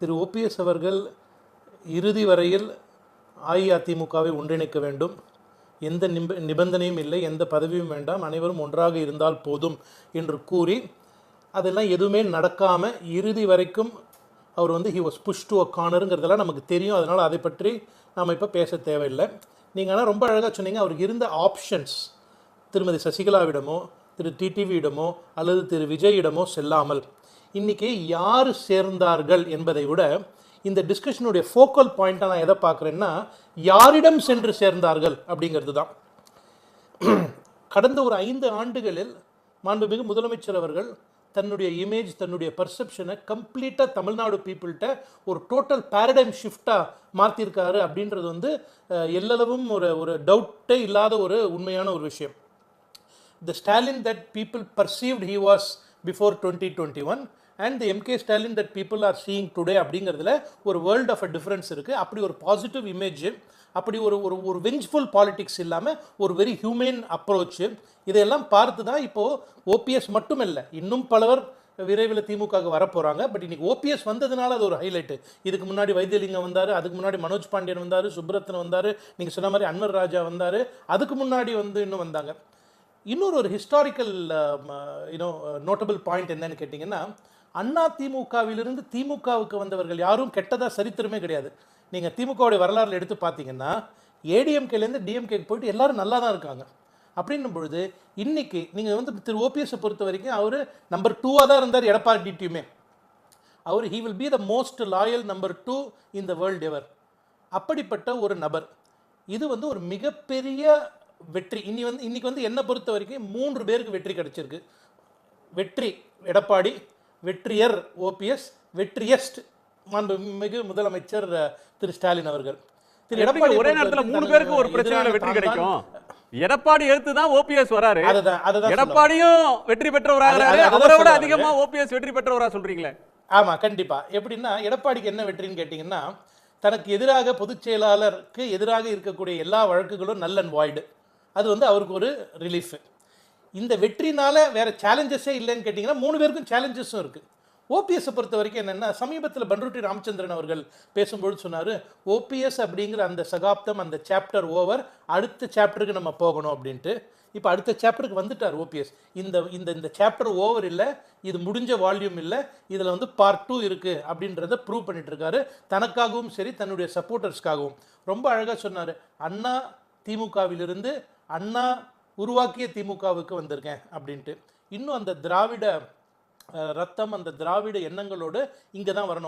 திரு OPS அவர்கள் இறுதி வரையில் அஇஅதிமுகவை ஒன்றிணைக்க வேண்டும், எந்த நிபந்தனையும் இல்லை, எந்த பதவியும் வேண்டாம், அனைவரும் ஒன்றாக இருந்தால் போதும் என்று கூறி அதெல்லாம் எதுவுமே நடக்காமல் இறுதி வரைக்கும் அவர் வந்து he was push to a கார்னருங்கிறதெல்லாம் நமக்கு தெரியும். அதனால் அதை பற்றி நாம் இப்போ பேச தேவையில்லை. நீங்கள் ஆனால் ரொம்ப அழகாக சொன்னீங்க, அவருக்கு இருந்த ஆப்ஷன்ஸ் திருமதி சசிகலாவிடமோ திரு டிடிவியிடமோ அல்லது திரு விஜயிடமோ செல்லாமல் இன்றைக்கி யார் சேர்ந்தார்கள் என்பதை விட இந்த டிஸ்கஷனுடைய ஃபோக்கல் பாயிண்ட்டாக நான் எதை பார்க்குறேன்னா, யாரிடம் சென்று சேர்ந்தார்கள் அப்படிங்கிறது தான். கடந்த ஒரு 5 ஆண்டுகளில் மாண்புமிகு முதலமைச்சர் அவர்கள் தன்னுடைய இமேஜ், தன்னுடைய பர்செப்ஷனை கம்ப்ளீட்டாக தமிழ்நாடு பீப்புள்கிட்ட ஒரு டோட்டல் பேரடைம் ஷிஃப்டாக மாற்றிருக்காரு அப்படின்றது வந்து எல்லளவும் ஒரு டவுட்டே இல்லாத ஒரு உண்மையான ஒரு விஷயம். The Stalin that people perceived he was before 2021 and the MK Stalin that people are seeing today அப்படிங்கிறதுல ஒரு வேர்ல்ட் ஆஃப் அ டிஃப்ரென்ஸ் இருக்குது. அப்படி ஒரு பாசிட்டிவ் இமேஜ், அப்படி ஒரு ஒரு ஒரு வெஞ்ச்ஃபுல் பாலிடிக்ஸ் இல்லாமல் ஒரு வெரி ஹியூமன் அப்ரோச்சு, இதையெல்லாம் பார்த்து தான் இப்போது ஓபிஎஸ் மட்டும் இல்லை, இன்னும் பலவர் விரைவில் திமுகவுக்கு வரப்போகிறாங்க. பட் இன்றைக்கி ஓபிஎஸ் வந்ததுனால அது ஒரு ஹைலைட்டு. இதுக்கு முன்னாடி வைத்தியலிங்கம் வந்தார், அதுக்கு முன்னாடி மனோஜ் பாண்டியன் வந்தார், சுப்ரத்னன் வந்தார், நீங்கள் சொன்ன மாதிரி அன்வர் ராஜா வந்தார், அதுக்கு முன்னாடி வந்து இன்னும் வந்தாங்க. இன்னொரு ஒரு ஹிஸ்டாரிக்கல் நோட்டபிள் பாயிண்ட் என்னன்னு கேட்டிங்கன்னா, அண்ணா திமுகவிலிருந்து திமுகவுக்கு வந்தவர்கள் யாரும் கெட்டதாக சரித்திரமே கிடையாது. நீங்கள் திமுகவுடைய வரலாறுல எடுத்து பார்த்தீங்கன்னா ஏடிஎம்கேலேருந்து டிஎம்கேக்கு போயிட்டு எல்லாரும் நல்லா தான் இருக்காங்க. அப்படின்னும் பொழுது இன்றைக்கி நீங்கள் வந்து திரு ஓபிஎஸை பொறுத்த வரைக்கும் அவர் நம்பர் 2ஆக தான் இருந்தார் எடப்பாடி டிடியுமே. அவர் he will be the most loyal number 2 in the world ever. அப்படிப்பட்ட ஒரு நபர். இது வந்து ஒரு மிகப்பெரிய வெற்றி. இன்னைக்கு வந்து என்னை பொறுத்த வரைக்கும் 3 பேருக்கு வெற்றி கிடைச்சிருக்கு. வெற்றி எடப்பாடி, வெற்றியர் ஓபிஎஸ், வெற்றியஸ்ட் மாண்புமிகு முதலமைச்சர் திரு ஸ்டாலின் அவர்கள். திரு எடப்பாடி ஒரே நேரத்தில் 3 பேருக்கு ஒரு பிரச்சனையில வெற்றி கிடைக்கும். எடப்பாடி எடுத்து தான் ஓபிஎஸ் வராரு. எடப்பாடியும் வெற்றி பெற்றவராகிறாரு, அவரை விட அதிகமா ஓபிஎஸ் வெற்றி பெற்றவரா சொல்றீங்களே? ஆமா, கண்டிப்பா. எப்படின்னா எடப்பாடிக்கு என்ன வெற்றின்னு கேட்டீங்கன்னா, தனக்கு எதிராக பொதுச் செயலாளருக்கு எதிராக இருக்கக்கூடிய எல்லா வழக்குகளும் நல் அண்ட் வாய்டு. அது வந்து அவருக்கு ஒரு ரிலீஃப். இந்த வெற்றினால வேற சேலஞ்சஸே இல்லைன்னு கேட்டிங்கன்னா 3 பேருக்கும் சேலஞ்சஸும் இருக்குது. ஓபிஎஸ்ஸை பொறுத்த வரைக்கும் என்னென்னா, சமீபத்தில் பன்ருட்டி ராமச்சந்திரன் அவர்கள் பேசும்பொழுது சொன்னார், ஓபிஎஸ் அப்படிங்கிற அந்த சகாப்தம், அந்த சாப்டர் ஓவர், அடுத்த சாப்டருக்கு நம்ம போகணும் அப்படின்ட்டு. இப்போ அடுத்த சாப்டருக்கு வந்துட்டார் ஓபிஎஸ். இந்த இந்த இந்த சாப்டர் ஓவர் இல்லை, இது முடிஞ்ச வால்யூம் இல்லை, இதில் வந்து பார்ட் 2 இருக்குது அப்படின்றத ப்ரூவ் பண்ணிட்டு இருக்காரு, தனக்காகவும் சரி தன்னுடைய சப்போர்ட்டர்ஸ்க்காகவும். ரொம்ப அழகாக சொன்னார், அண்ணா திமுகவிலிருந்து அண்ணா உருவாக்கிய திமுகவுக்கு வந்திருக்கேன் அப்படின்ட்டு. இன்னும் அந்த திராவிட ரத்தம், அந்த திராவிட எண்ணங்களோடு இங்கே தான் வரணும்.